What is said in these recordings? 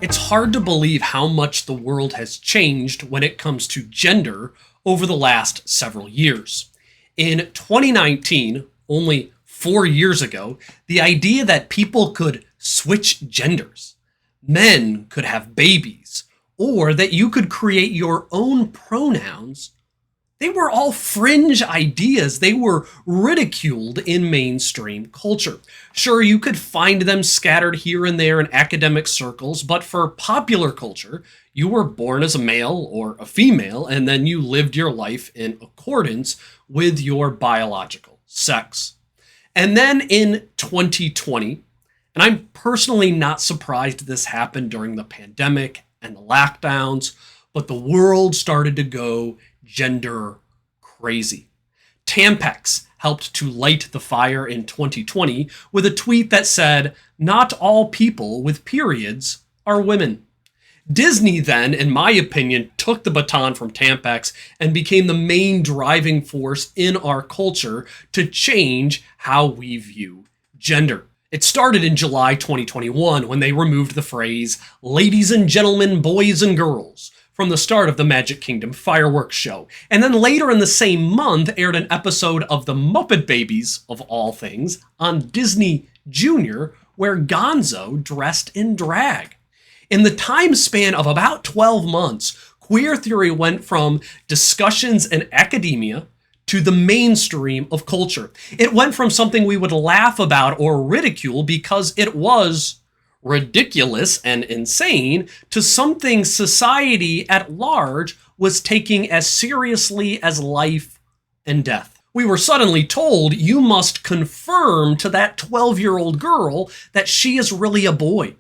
It's hard to believe how much the world has changed when it comes to gender over the last several years. In 2019, only 4 years ago, the idea that people could switch genders, men could have babies, or that you could create your own pronouns, they were all fringe ideas. They were ridiculed in mainstream culture. Sure, you could find them scattered here and there in academic circles, but for popular culture, you were born as a male or a female, and then you lived your life in accordance with your biological sex. And then in 2020, and I'm personally not surprised this happened during the pandemic and the lockdowns, but the world started to go gender crazy. Tampax helped to light the fire in 2020 with a tweet that said, "Not all people with periods are women." Disney then, in my opinion, took the baton from Tampax and became the main driving force in our culture to change how we view gender. It started in July 2021 when they removed the phrase, "ladies and gentlemen, boys and girls," from the start of the Magic Kingdom fireworks show. And then later in the same month aired an episode of The Muppet Babies, of all things, on Disney Junior, where Gonzo dressed in drag. In the time span of about 12 months, queer theory went from discussions in academia to the mainstream of culture. It went from something we would laugh about or ridicule because it was ridiculous and insane to something society at large was taking as seriously as life and death. We were suddenly told, you must confirm to that 12-year-old girl that she is really a boy,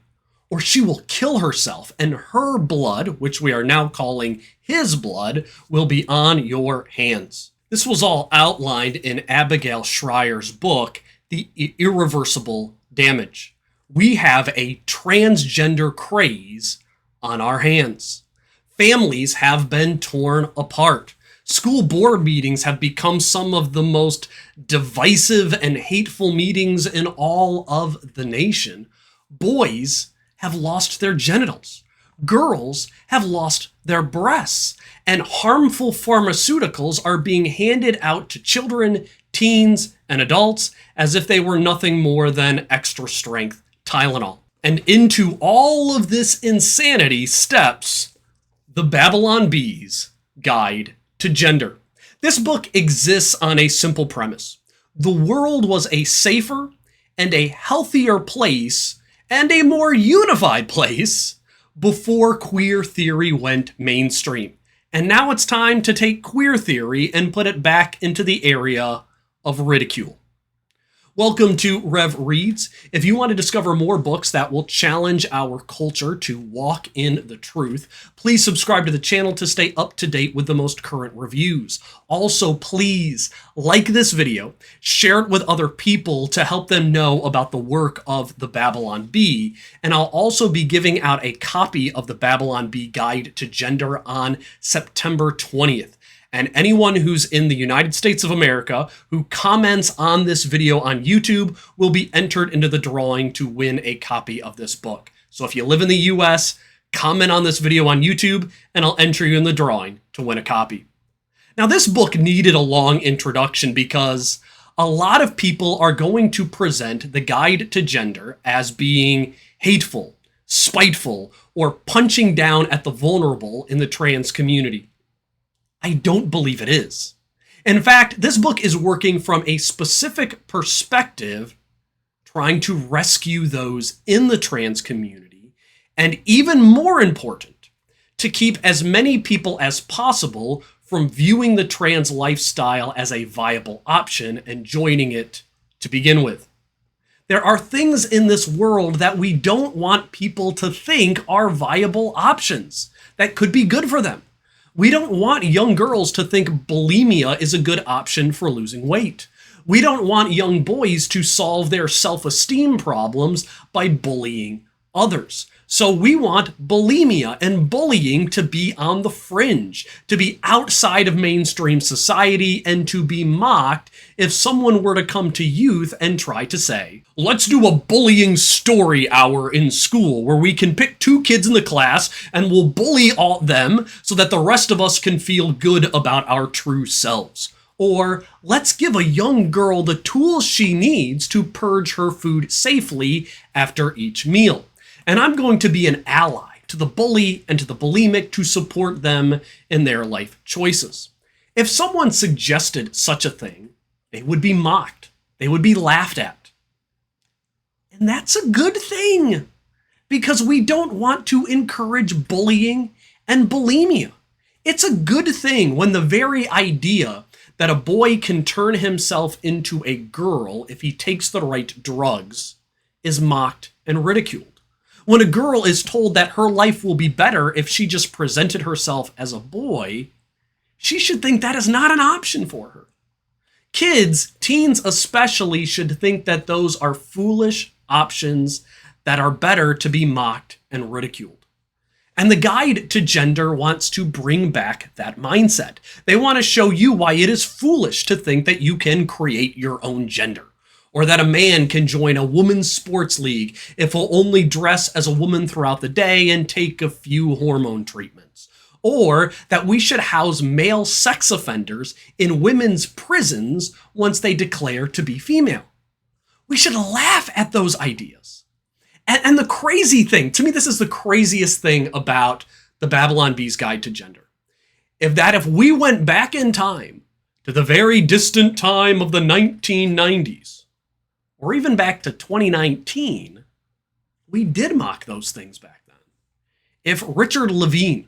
or she will kill herself, and her blood, which we are now calling his blood, will be on your hands. This was all outlined in Abigail Schreier's book, The Irreversible Damage. We have a transgender craze on our hands. Families have been torn apart. School board meetings have become some of the most divisive and hateful meetings in all of the nation. Boys have lost their genitals. Girls have lost their breasts. And harmful pharmaceuticals are being handed out to children, teens, and adults as if they were nothing more than extra strength Tylenol. And into all of this insanity steps the Babylon Bee's Guide to Gender. This book exists on a simple premise. The world was a safer and a healthier place and a more unified place before queer theory went mainstream. And now it's time to take queer theory and put it back into the area of ridicule. Welcome to Rev Reads. If you want to discover more books that will challenge our culture to walk in the truth, please subscribe to the channel to stay up to date with the most current reviews. Also, please like this video, share it with other people to help them know about the work of the Babylon Bee, and I'll also be giving out a copy of the Babylon Bee Guide to Gender on September 20th. And anyone who's in the United States of America who comments on this video on YouTube will be entered into the drawing to win a copy of this book. So if you live in the US, comment on this video on YouTube and I'll enter you in the drawing to win a copy. Now, this book needed a long introduction because a lot of people are going to present the Guide to Gender as being hateful, spiteful, or punching down at the vulnerable in the trans community. I don't believe it is. In fact, this book is working from a specific perspective, trying to rescue those in the trans community, and even more important, to keep as many people as possible from viewing the trans lifestyle as a viable option and joining it to begin with. There are things in this world that we don't want people to think are viable options that could be good for them. We don't want young girls to think bulimia is a good option for losing weight. We don't want young boys to solve their self-esteem problems by bullying others. So we want bulimia and bullying to be on the fringe, to be outside of mainstream society, and to be mocked if someone were to come to youth and try to say, let's do a bullying story hour in school where we can pick 2 kids in the class and we'll bully all them so that the rest of us can feel good about our true selves. Or let's give a young girl the tools she needs to purge her food safely after each meal. And I'm going to be an ally to the bully and to the bulimic to support them in their life choices. If someone suggested such a thing, they would be mocked. They would be laughed at. And that's a good thing, because we don't want to encourage bullying and bulimia. It's a good thing when the very idea that a boy can turn himself into a girl if he takes the right drugs is mocked and ridiculed. When a girl is told that her life will be better if she just presented herself as a boy, she should think that is not an option for her. Kids, teens especially, should think that those are foolish options that are better to be mocked and ridiculed. And the Guide to Gender wants to bring back that mindset. They want to show you why it is foolish to think that you can create your own gender, or that a man can join a women's sports league if he'll only dress as a woman throughout the day and take a few hormone treatments, or that we should house male sex offenders in women's prisons once they declare to be female. We should laugh at those ideas. And the crazy thing, to me, this is the craziest thing about the Babylon Bee's Guide to Gender, if we went back in time to the very distant time of the 1990s, or even back to 2019, we did mock those things back then. If Richard Levine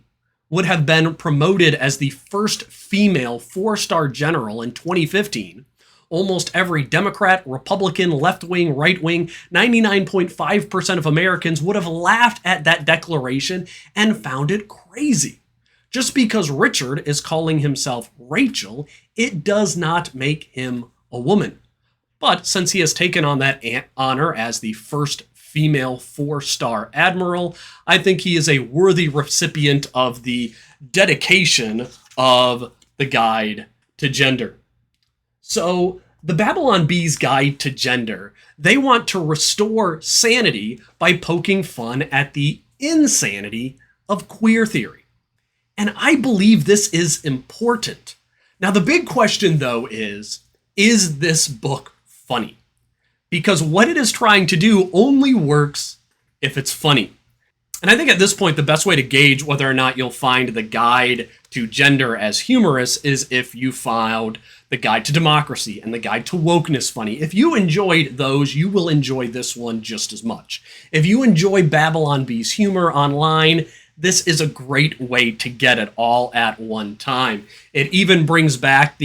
would have been promoted as the first female 4-star general in 2015, almost every Democrat, Republican, left-wing, right-wing, 99.5% of Americans would have laughed at that declaration and found it crazy. Just because Richard is calling himself Rachel, it does not make him a woman. But since he has taken on that honor as the first female 4-star admiral, I think he is a worthy recipient of the dedication of the Guide to Gender. So, the Babylon Bee's Guide to Gender, they want to restore sanity by poking fun at the insanity of queer theory. And I believe this is important. Now, the big question, though, is this book funny? Because what it is trying to do only works if it's funny. And I think at this point, the best way to gauge whether or not you'll find the Guide to Gender as humorous is if you found the Guide to Democracy and the Guide to Wokeness funny. If you enjoyed those, you will enjoy this one just as much. If you enjoy Babylon Bee's humor online, this is a great way to get it all at one time. It even brings back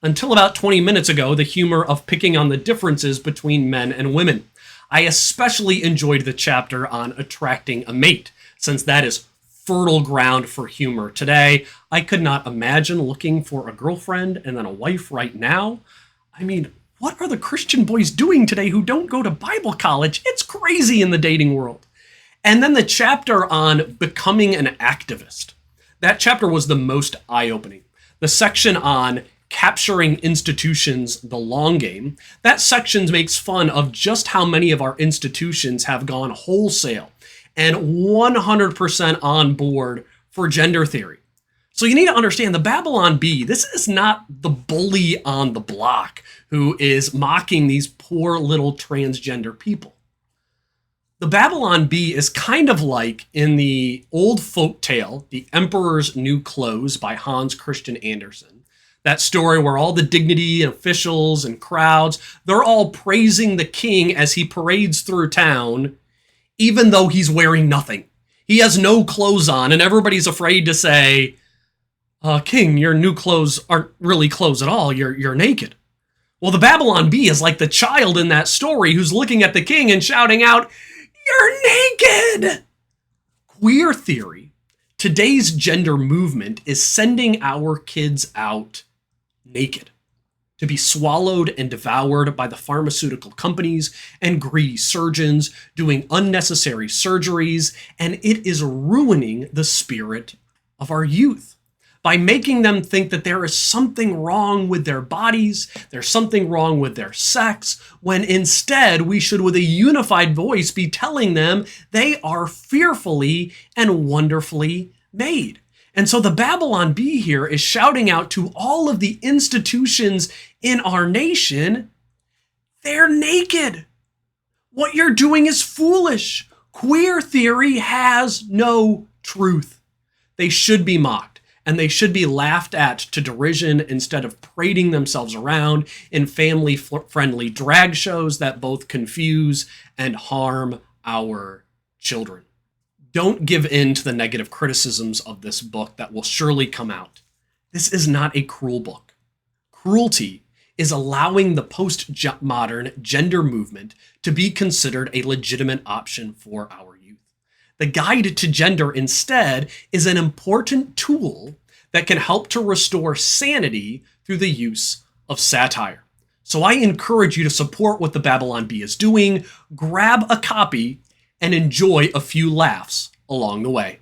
until about 20 minutes ago, the humor of picking on the differences between men and women. I especially enjoyed the chapter on attracting a mate, since that is fertile ground for humor today. I could not imagine looking for a girlfriend and then a wife right now. I mean, what are the Christian boys doing today who don't go to Bible college? It's crazy in the dating world. And then the chapter on becoming an activist. That chapter was the most eye-opening. The section on capturing institutions, the long game, that section makes fun of just how many of our institutions have gone wholesale and 100% on board for gender theory. So you need to understand the Babylon Bee, this is not the bully on the block who is mocking these poor little transgender people. The Babylon Bee is kind of like in the old folk tale, The Emperor's New Clothes by Hans Christian Andersen. That story where all the dignity and officials and crowds, they're all praising the king as he parades through town, even though he's wearing nothing. He has no clothes on, and everybody's afraid to say, King, your new clothes aren't really clothes at all. You're naked. Well, the Babylon Bee is like the child in that story who's looking at the king and shouting out, "You're naked!" Queer theory, today's gender movement, is sending our kids out naked. to be swallowed and devoured by the pharmaceutical companies and greedy surgeons doing unnecessary surgeries, and it is ruining the spirit of our youth by making them think that there is something wrong with their bodies, there's something wrong with their sex, when instead we should, with a unified voice, be telling them they are fearfully and wonderfully made. And so the Babylon Bee here is shouting out to all of the institutions in our nation, they're naked. What you're doing is foolish. Queer theory has no truth. They should be mocked, and they should be laughed at to derision instead of parading themselves around in family-friendly drag shows that both confuse and harm our children. Don't give in to the negative criticisms of this book that will surely come out. This is not a cruel book. Cruelty is allowing the postmodern gender movement to be considered a legitimate option for our youth. The Guide to Gender, instead, is an important tool that can help to restore sanity through the use of satire. So I encourage you to support what the Babylon Bee is doing, grab a copy, and enjoy a few laughs along the way.